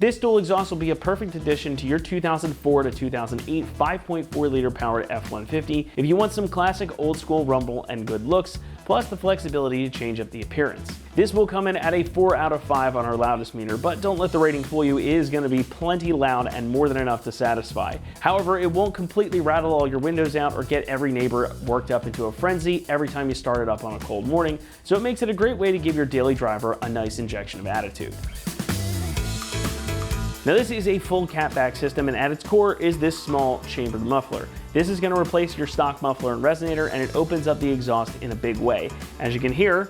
This dual exhaust will be a perfect addition to your 2004 to 2008 5.4-liter powered F-150 if you want some classic old school rumble and good looks, plus the flexibility to change up the appearance. This will come in at a 4 out of 5 on our loudest meter, but don't let the rating fool you, it is going to be plenty loud and more than enough to satisfy. However, it won't completely rattle all your windows out or get every neighbor worked up into a frenzy every time you start it up on a cold morning, so it makes it a great way to give your daily driver a nice injection of attitude. Now this is a full catback system, and at its core is this small chambered muffler. This is going to replace your stock muffler and resonator, and it opens up the exhaust in a big way. As you can hear,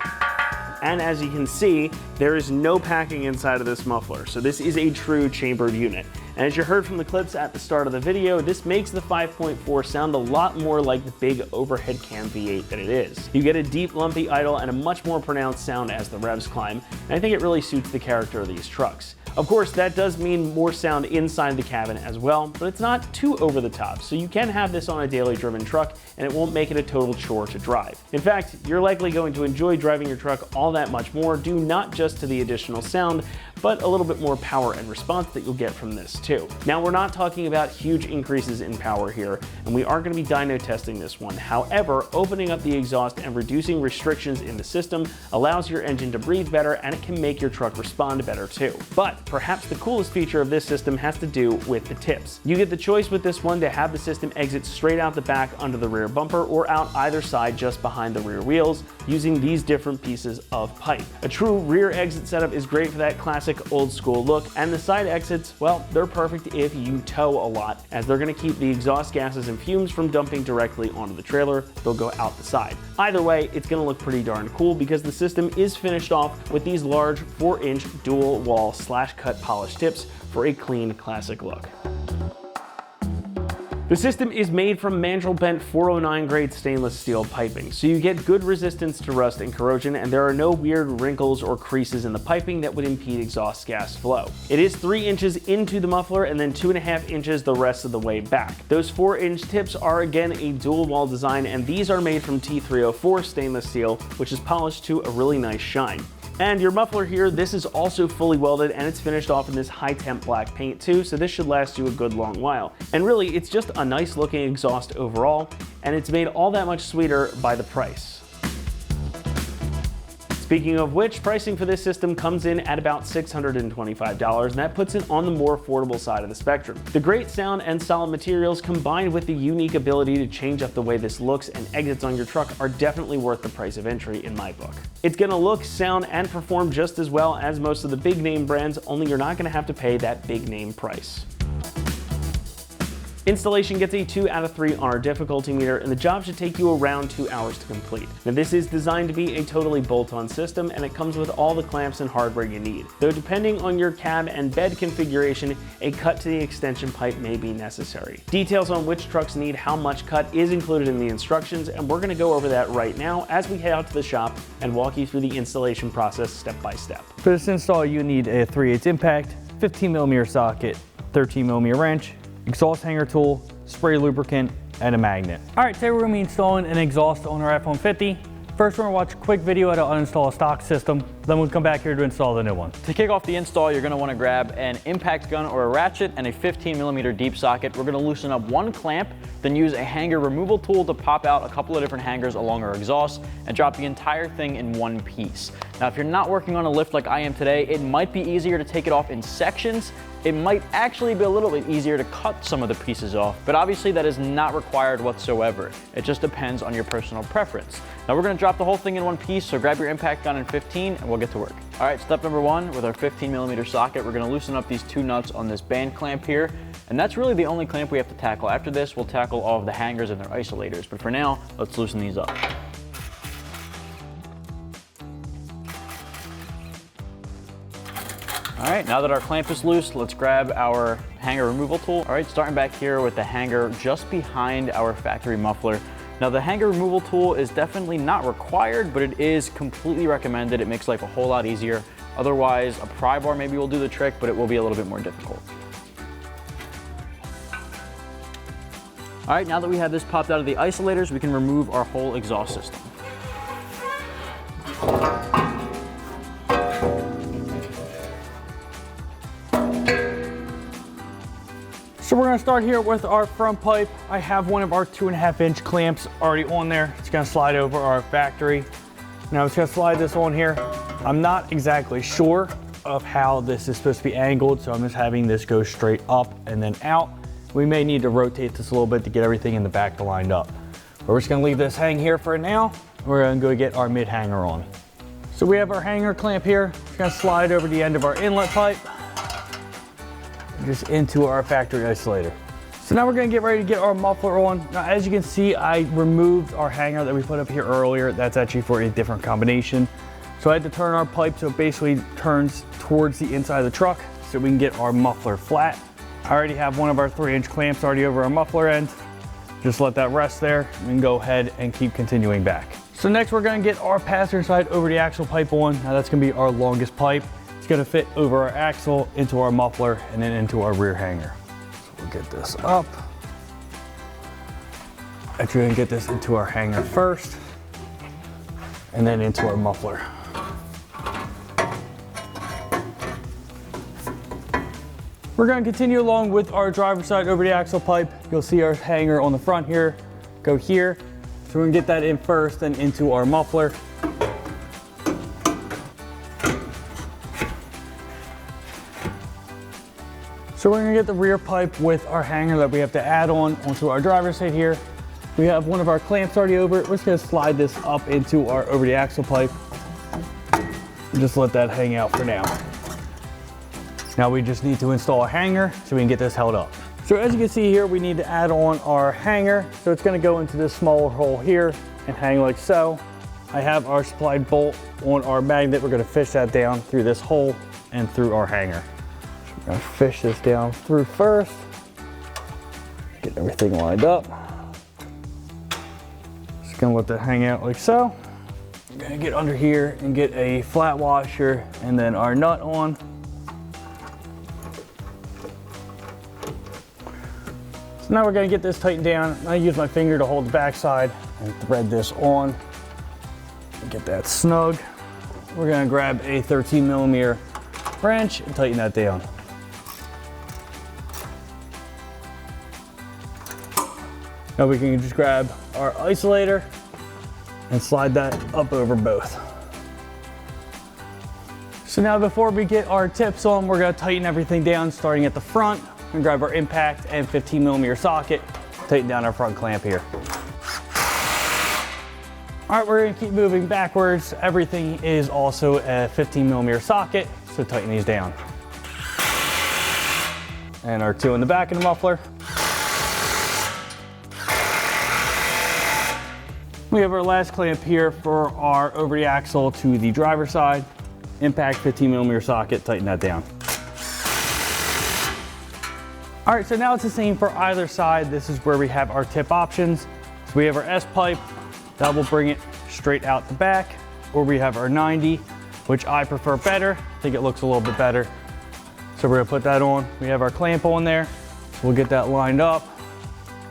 and as you can see, there is no packing inside of this muffler, so this is a true chambered unit. And as you heard from the clips at the start of the video, this makes the 5.4 sound a lot more like the big overhead cam V8 that it is. You get a deep, lumpy idle and a much more pronounced sound as the revs climb, and I think it really suits the character of these trucks. Of course, that does mean more sound inside the cabin as well, but it's not too over the top, so you can have this on a daily driven truck and it won't make it a total chore to drive. In fact, you're likely going to enjoy driving your truck all that much more, due not just to the additional sound, but a little bit more power and response that you'll get from this too. Now, we're not talking about huge increases in power here, and we aren't going to be dyno testing this one. However, opening up the exhaust and reducing restrictions in the system allows your engine to breathe better, and it can make your truck respond better too. But perhaps the coolest feature of this system has to do with the tips. You get the choice with this one to have the system exit straight out the back under the rear bumper or out either side just behind the rear wheels using these different pieces of pipe. A true rear exit setup is great for that classic old school look, and the side exits, well, they're perfect if you tow a lot, as they're going to keep the exhaust gases and fumes from dumping directly onto the trailer. They'll go out the side. Either way, it's going to look pretty darn cool because the system is finished off with these large 4-inch dual wall /cut polished tips for a clean classic look. The system is made from mandrel bent 409 grade stainless steel piping, so you get good resistance to rust and corrosion, and there are no weird wrinkles or creases in the piping that would impede exhaust gas flow. It is 3 inches into the muffler and then 2.5 inches the rest of the way back. Those 4-inch tips are again a dual wall design, and these are made from T304 stainless steel, which is polished to a really nice shine. And your muffler here, this is also fully welded, and it's finished off in this high temp black paint too, so this should last you a good long while. And really, it's just a nice looking exhaust overall, and it's made all that much sweeter by the price. Speaking of which, pricing for this system comes in at about $625, and that puts it on the more affordable side of the spectrum. The great sound and solid materials combined with the unique ability to change up the way this looks and exits on your truck are definitely worth the price of entry in my book. It's going to look, sound, and perform just as well as most of the big name brands, only you're not going to have to pay that big name price. Installation gets a 2 out of 3 on our difficulty meter, and the job should take you around 2 hours to complete. Now, this is designed to be a totally bolt-on system, and it comes with all the clamps and hardware you need. Though depending on your cab and bed configuration, a cut to the extension pipe may be necessary. Details on which trucks need how much cut is included in the instructions, and we're going to go over that right now as we head out to the shop and walk you through the installation process step by step. For this install, you need a 3/8 impact, 15mm socket, 13mm wrench, exhaust hanger tool, spray lubricant, and a magnet. All right, today we're gonna be installing an exhaust on our F-150. First, we're gonna watch a quick video how to uninstall a stock system, then we'll come back here to install the new one. To kick off the install, you're gonna wanna grab an impact gun or a ratchet and a 15mm deep socket. We're gonna loosen up one clamp, then use a hanger removal tool to pop out a couple of different hangers along our exhaust and drop the entire thing in one piece. Now, if you're not working on a lift like I am today, it might be easier to take it off in sections. It might actually be a little bit easier to cut some of the pieces off, but obviously that is not required whatsoever. It just depends on your personal preference. Now we're gonna drop the whole thing in one piece, so grab your impact gun and 15 and we'll get to work. All right, step number 1, with our 15mm socket, we're gonna loosen up these 2 nuts on this band clamp here, and that's really the only clamp we have to tackle. After this, we'll tackle all of the hangers and their isolators, but for now, let's loosen these up. All right, now that our clamp is loose, let's grab our hanger removal tool. All right, starting back here with the hanger just behind our factory muffler. Now, the hanger removal tool is definitely not required, but it is completely recommended. It makes life a whole lot easier. Otherwise, a pry bar maybe will do the trick, but it will be a little bit more difficult. All right, now that we have this popped out of the isolators, we can remove our whole exhaust system. gonna start here with our front pipe. I have one of our 2.5-inch clamps already on there. It's gonna slide over our factory. Now it's gonna slide this on here. I'm not exactly sure of how this is supposed to be angled, so I'm just having this go straight up and then out. We may need to rotate this a little bit to get everything in the back lined up. But we're just gonna leave this hang here for now. We're gonna go get our mid hanger on. So we have our hanger clamp here. It's gonna slide over the end of our inlet pipe, just into our factory isolator. So now we're gonna get ready to get our muffler on. Now, as you can see, I removed our hanger that we put up here earlier. That's actually for a different combination. So I had to turn our pipe so it basically turns towards the inside of the truck so we can get our muffler flat. I already have one of our 3-inch clamps already over our muffler end. Just let that rest there and go ahead and keep continuing back. So next we're gonna get our passenger side over the axle pipe on. Now that's gonna be our longest pipe. It's gonna fit over our axle, into our muffler, and then into our rear hanger. So we'll get this up. Actually, we're gonna get this into our hanger first, and then into our muffler. We're gonna continue along with our driver's side over the axle pipe. You'll see our hanger on the front here, go here. So we're gonna get that in first, then into our muffler. So we're gonna get the rear pipe with our hanger that we have to add on onto our driver's side here. We have one of our clamps already over it. We're just gonna slide this up into our over the axle pipe. And just let that hang out for now. Now we just need to install a hanger so we can get this held up. So as you can see here, we need to add on our hanger. So it's gonna go into this smaller hole here and hang like so. I have our supplied bolt on our magnet. We're gonna fish that down through this hole and through our hanger. So we're gonna fish this down through first. Get everything lined up. Just gonna let that hang out like so. I'm gonna get under here and get a flat washer and then our nut on. Now we're gonna get this tightened down. I use my finger to hold the backside and thread this on. Get that snug. We're gonna grab a 13mm wrench and tighten that down. Now we can just grab our isolator and slide that up over both. So now before we get our tips on, we're gonna tighten everything down starting at the front. And grab our impact and 15mm socket, tighten down our front clamp here. All right, we're gonna keep moving backwards. Everything is also a 15mm socket, so tighten these down. And our 2 in the back of the muffler. We have our last clamp here for our over the axle to the driver's side. Impact 15mm socket, tighten that down. All right, so now it's the same for either side. This is where we have our tip options. So we have our S pipe, that will bring it straight out the back, or we have our 90, which I prefer better. I think it looks a little bit better. So we're gonna put that on. We have our clamp on there. We'll get that lined up.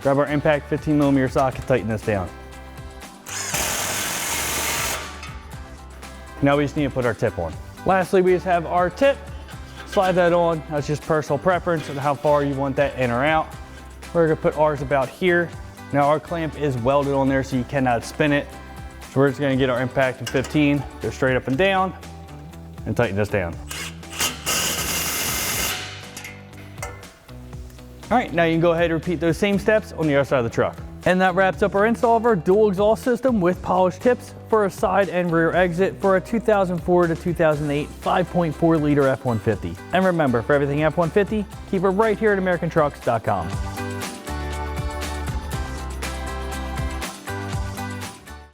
Grab our impact 15mm socket, tighten this down. Now we just need to put our tip on. Lastly, we just have our tip. Slide that on. That's just personal preference of how far you want that in or out. We're gonna put ours about here. Now our clamp is welded on there so you cannot spin it. So we're just gonna get our impact in 15, go straight up and down, and tighten this down. All right, now you can go ahead and repeat those same steps on the other side of the truck. And that wraps up our install of our dual exhaust system with polished tips for a side and rear exit for a 2004 to 2008 5.4 liter F-150. And remember, for everything F-150, keep it right here at AmericanTrucks.com.